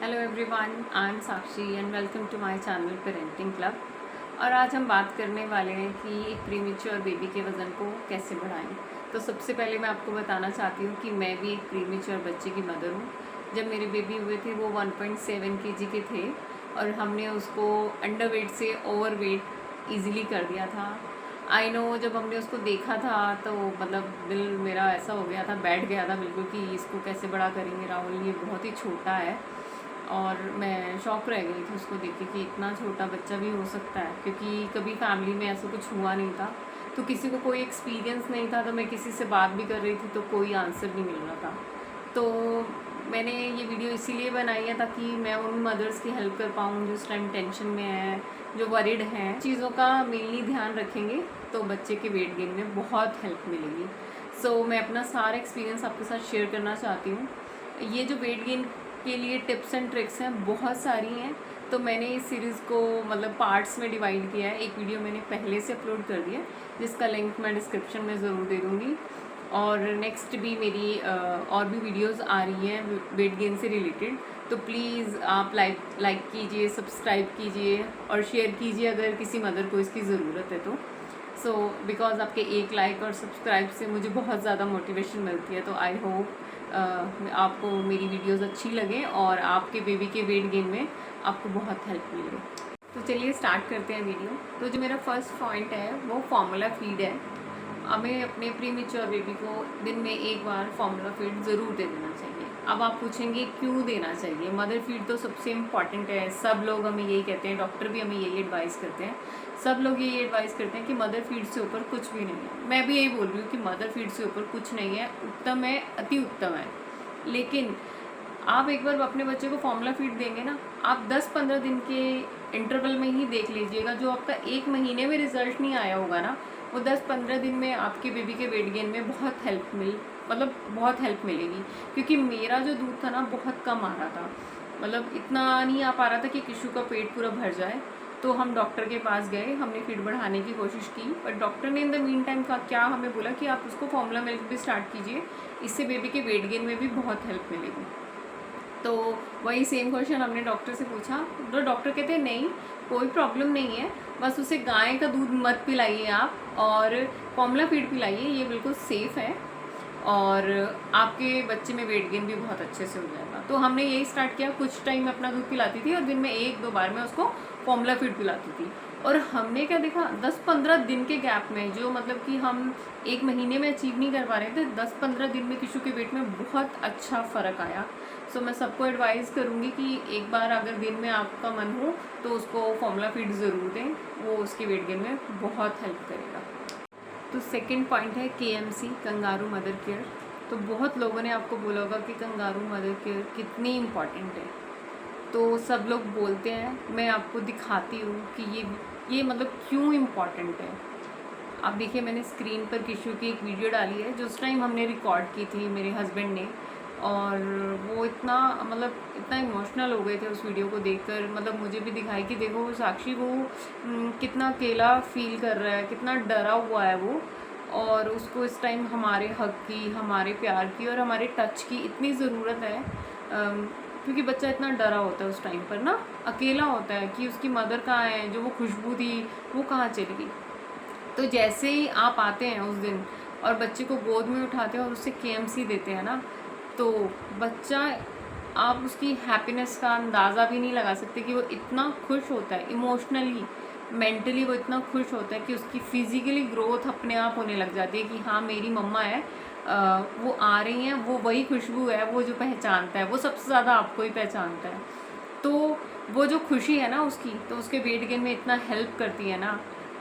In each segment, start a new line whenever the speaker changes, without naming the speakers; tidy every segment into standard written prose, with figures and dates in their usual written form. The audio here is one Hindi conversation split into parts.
Hello everyone, I am Sakshi and welcome to my channel parenting club. और आज हम बात करने वाले हैं कि एक प्रीमेच्योर बेबी के वज़न को कैसे बढ़ाएं। तो सबसे पहले मैं आपको बताना चाहती हूँ कि मैं भी एक प्रीमेच्योर बच्चे की मदर हूँ। जब मेरे बेबी हुए थे वो 1.7 kg के थे और हमने उसको अंडर वेट से ओवर वेट ईज़िली कर दिया था। आई नो, जब हमने उसको देखा था तो मतलब दिल मेरा ऐसा हो गया था, बैठ गया था बिल्कुल कि इसको कैसे बड़ा करेंगे राहुल, ये बहुत ही छोटा है। और मैं शॉक रह गई थी उसको देख के कि इतना छोटा बच्चा भी हो सकता है, क्योंकि कभी फैमिली में ऐसा कुछ हुआ नहीं था, तो किसी को कोई एक्सपीरियंस नहीं था। तो मैं किसी से बात भी कर रही थी तो कोई आंसर नहीं मिल रहा था। तो मैंने ये वीडियो इसीलिए बनाई है ताकि मैं उन मदर्स की हेल्प कर पाऊँ जो इस टाइम टेंशन में है, जो वरिड हैं। चीज़ों का मेनली ध्यान रखेंगे तो बच्चे के वेट गेन में बहुत हेल्प मिलेगी। सो मैं अपना सारा एक्सपीरियंस आपके साथ शेयर करना चाहती हूँ। ये जो वेट गेन के लिए टिप्स एंड ट्रिक्स हैं बहुत सारी हैं, तो मैंने इस सीरीज़ को मतलब पार्ट्स में डिवाइड किया है। एक वीडियो मैंने पहले से अपलोड कर दिया जिसका लिंक मैं डिस्क्रिप्शन में ज़रूर दे दूँगी। और नेक्स्ट भी मेरी और भी वीडियोस आ रही हैं वेट गेन से रिलेटेड, तो प्लीज़ आप लाइक कीजिए, सब्सक्राइब कीजिए और शेयर कीजिए अगर किसी मदर को इसकी ज़रूरत है तो। सो बिकॉज़ आपके एक लाइक और सब्सक्राइब से मुझे बहुत ज़्यादा मोटिवेशन मिलती है। तो आई होप आपको मेरी वीडियोस अच्छी लगें और आपके बेबी के वेट गेन में आपको बहुत हेल्प मिले। तो चलिए स्टार्ट करते हैं वीडियो। तो जो मेरा फर्स्ट पॉइंट है वो फार्मूला फीड है। हमें अपने प्रीमेच्योर बेबी को दिन में एक बार फार्मूला फीड ज़रूर दे देना चाहिए। अब आप पूछेंगे क्यों देना चाहिए। मदर फीड तो सबसे इम्पॉर्टेंट है, सब लोग हमें यही कहते हैं, डॉक्टर भी हमें यही एडवाइस करते हैं, सब लोग यही एडवाइस करते हैं कि मदर फीड से ऊपर कुछ भी नहीं है। मैं भी यही बोल रही हूँ कि मदर फीड से ऊपर कुछ नहीं है, उत्तम है, अति उत्तम है। लेकिन आप एक बार अपने बच्चे को फार्मूला फीड देंगे ना, आप 10-15 दिन के इंटरवल में ही देख लीजिएगा, जो आपका एक महीने में रिजल्ट नहीं आया होगा ना, वो 10-15 दिन में आपके बेबी के वेट गेन में बहुत हेल्प मिलेगी। क्योंकि मेरा जो दूध था ना बहुत कम आ रहा था, मतलब इतना नहीं आ पा रहा था कि किशु का पेट पूरा भर जाए। तो हम डॉक्टर के पास गए, हमने फीड बढ़ाने की कोशिश की, पर डॉक्टर ने इन द मीन टाइम का क्या हमें बोला कि आप उसको फार्मूला मिल्क भी स्टार्ट कीजिए, इससे बेबी के वेट गेन में भी बहुत हेल्प मिलेगी। तो वही सेम क्वेश्चन हमने डॉक्टर से पूछा, तो डॉक्टर कहते हैं नहीं, कोई प्रॉब्लम नहीं है, बस उसे गाय का दूध मत पिलाइए आप, और फार्मूला फीड पिलाइए, ये बिल्कुल सेफ़ है और आपके बच्चे में वेट गेन भी बहुत अच्छे से हो जाएगा। तो हमने यही स्टार्ट किया। कुछ टाइम में अपना दूध पिलाती थी और दिन में 1-2 बार मैं उसको फार्मूला फीड पिलाती थी। और हमने क्या देखा, 10-15 दिन के गैप में, जो मतलब कि हम एक महीने में अचीव नहीं कर पा रहे थे, 10-15 दिन में किशु के वेट में बहुत अच्छा फ़र्क आया। सो मैं सबको एडवाइस करूँगी कि एक बार अगर दिन में आपका मन हो तो उसको फार्मूला फीड ज़रूर दें, वो उसके वेट गेन में बहुत हेल्प करेगा। तो सेकंड पॉइंट है KMC, कंगारू मदर केयर। तो बहुत लोगों ने आपको बोला होगा कि कंगारू मदर केयर कितनी इम्पॉर्टेंट है, तो सब लोग बोलते हैं, मैं आपको दिखाती हूँ कि ये मतलब क्यों इम्पॉर्टेंट है। आप देखिए, मैंने स्क्रीन पर किशु की एक वीडियो डाली है जो उस टाइम हमने रिकॉर्ड की थी मेरे हस्बैंड ने, और वो इतना इमोशनल हो गए थे उस वीडियो को देखकर। मतलब मुझे भी दिखाई कि देखो साक्षी, वो कितना अकेला फील कर रहा है, कितना डरा हुआ है वो, और उसको इस टाइम हमारे हक की, हमारे प्यार की और हमारे टच की इतनी ज़रूरत है। क्योंकि बच्चा इतना डरा होता है उस टाइम पर ना, अकेला होता है कि उसकी मदर कहाँ है, जो वो खुशबू थी वो कहाँ चली गई। तो जैसे ही आप आते हैं उस दिन और बच्चे को गोद में उठाते हैं और उससे KMC देते हैं ना, तो बच्चा, आप उसकी हैप्पीनेस का अंदाज़ा भी नहीं लगा सकते कि वो इतना खुश होता है, इमोशनली मेंटली वो इतना खुश होता है कि उसकी फिज़िकली ग्रोथ अपने आप होने लग जाती है कि हाँ मेरी मम्मा है, वो आ रही हैं, वो वही खुशबू है, वो जो पहचानता है, वो सबसे ज़्यादा आपको ही पहचानता है। तो वो जो खुशी है ना उसकी, तो उसके वेट गेन में इतना हेल्प करती है ना।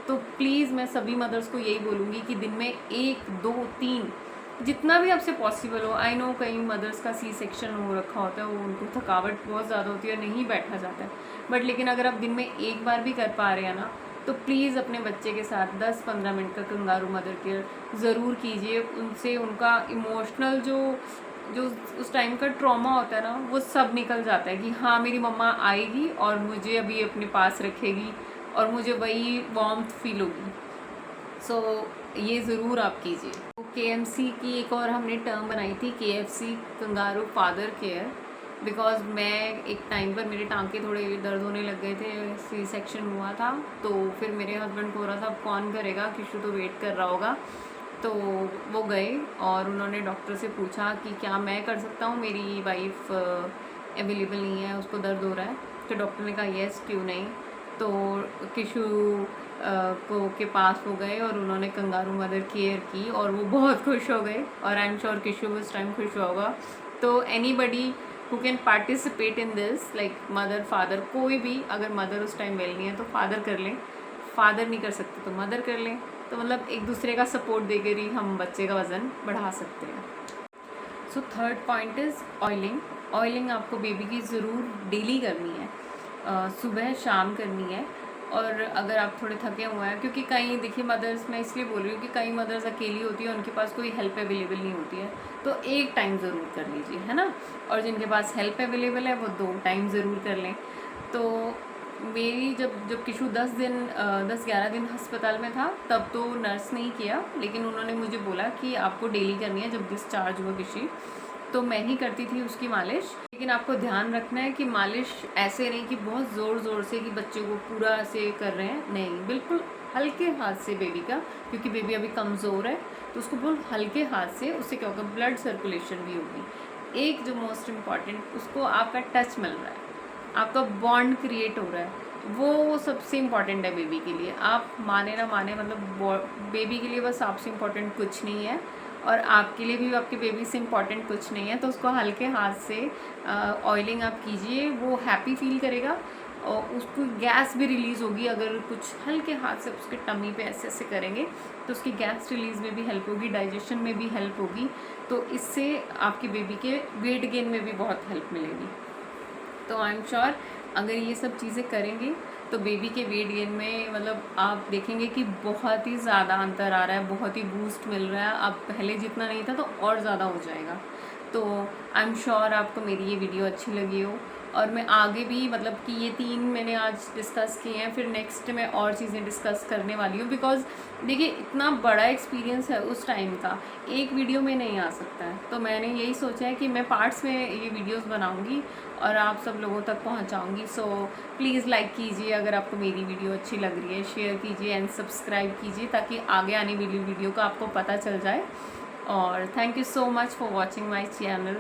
तो प्लीज़ मैं सभी मदर्स को यही बोलूँगी कि दिन में 1-2-3 जितना भी आपसे पॉसिबल हो। आई नो कई मदर्स का C-सेक्शन हो रखा होता है, वो उनको थकावट बहुत ज़्यादा होती है, नहीं बैठा जाता है, बट लेकिन अगर आप दिन में एक बार भी कर पा रहे हैं ना, तो प्लीज़ अपने बच्चे के साथ 10-15 मिनट का कंगारू मदर केयर ज़रूर कीजिए। उनसे उनका इमोशनल जो उस टाइम का ट्रॉमा होता है ना, वो सब निकल जाता है कि हाँ मेरी मम्मा आएगी और मुझे अभी अपने पास रखेगी और मुझे वही वार्मथ फील होगी। सो ये ज़रूर आप कीजिए। तो KMC की एक और हमने टर्म बनाई थी, KFC, kangaroo father care. Because मैं एक टाइम पर मेरे टांके थोड़े दर्द होने लग गए थे, सी सेक्शन हुआ था, तो फिर मेरे हस्बैंड को हो रहा था अब कौन करेगा, किशु तो वेट कर रहा होगा। तो वो गए और उन्होंने डॉक्टर से पूछा कि क्या मैं कर सकता हूँ, मेरी वाइफ अवेलेबल नहीं है, उसको दर्द हो रहा है। तो डॉक्टर ने कहा येस, क्यों नहीं। तो किशु को के पास वो गए और उन्होंने कंगारू मदर केयर की और वो बहुत खुश हो गए, और आई एम श्योर किशु उस टाइम खुश होगा। तो anybody who can participate in this, like mother father, कोई भी, अगर मदर उस टाइम वेल नहीं है तो फादर कर लें, फादर नहीं कर सकते तो मदर कर लें। तो मतलब एक दूसरे का सपोर्ट देकर ही हम बच्चे का वज़न बढ़ा सकते हैं। So third point is oiling. Oiling आपको बेबी की ज़रूर डेली करनी है, सुबह शाम करनी है। और अगर आप थोड़े थके हुए हैं, क्योंकि कई देखिए मदर्स, मैं इसलिए बोल रही हूँ कि कई मदर्स अकेली होती है, उनके पास कोई हेल्प अवेलेबल नहीं होती है, तो एक टाइम ज़रूर कर लीजिए, है ना। और जिनके पास हेल्प अवेलेबल है वो 2 टाइम ज़रूर कर लें। तो मेरी जब किशु 10-11 दिन अस्पताल में था, तब तो नर्स नहीं किया, लेकिन उन्होंने मुझे बोला कि आपको डेली करनी है। जब डिस्चार्ज हुआ किसी, तो मैं ही करती थी उसकी मालिश। लेकिन आपको ध्यान रखना है कि मालिश ऐसे नहीं कि बहुत ज़ोर ज़ोर से कि बच्चे को पूरा ऐसे कर रहे हैं, नहीं, बिल्कुल हल्के हाथ से बेबी का, क्योंकि बेबी अभी कमज़ोर है, तो उसको बिल्कुल हल्के हाथ से, उससे क्या होगा, ब्लड सर्कुलेशन भी होगी। एक जो मोस्ट इम्पॉर्टेंट, उसको आपका टच मिल रहा है, आपका बॉन्ड क्रिएट हो रहा है, वो सबसे इम्पॉर्टेंट है बेबी के लिए। आप माने ना माने, मतलब बेबी के लिए बस आपसे इम्पॉर्टेंट कुछ नहीं है, और आपके लिए भी आपके बेबी से इम्पॉर्टेंट कुछ नहीं है। तो उसको हल्के हाथ से ऑयलिंग आप कीजिए, वो हैप्पी फील करेगा, और उसको गैस भी रिलीज़ होगी। अगर कुछ हल्के हाथ से उसके टमी पे ऐसे ऐसे करेंगे तो उसकी गैस रिलीज़ में भी हेल्प होगी, डाइजेशन में भी हेल्प होगी। तो इससे आपकी बेबी के वेट गेन में भी बहुत हेल्प मिलेगी। तो आई एम श्योर अगर ये सब चीज़ें करेंगे तो बेबी के वेट गेन में, मतलब आप देखेंगे कि बहुत ही ज़्यादा अंतर आ रहा है, बहुत ही बूस्ट मिल रहा है। अब पहले जितना नहीं था तो और ज़्यादा हो जाएगा। तो आई एम श्योर आपको मेरी ये वीडियो अच्छी लगी हो, और मैं आगे भी, मतलब कि ये 3 मैंने आज डिस्कस किए हैं, फिर नेक्स्ट मैं और चीज़ें डिस्कस करने वाली हूँ। बिकॉज़ देखिए इतना बड़ा एक्सपीरियंस है उस टाइम का, एक वीडियो में नहीं आ सकता है। तो मैंने यही सोचा है कि मैं पार्ट्स में ये वीडियोस बनाऊंगी और आप सब लोगों तक पहुंचाऊंगी। सो प्लीज़ लाइक कीजिए अगर आपको मेरी वीडियो अच्छी लग रही है, शेयर कीजिए एंड सब्सक्राइब कीजिए, ताकि आगे आने वाली वीडियो का आपको पता चल जाए। और thank you so much for watching my channel.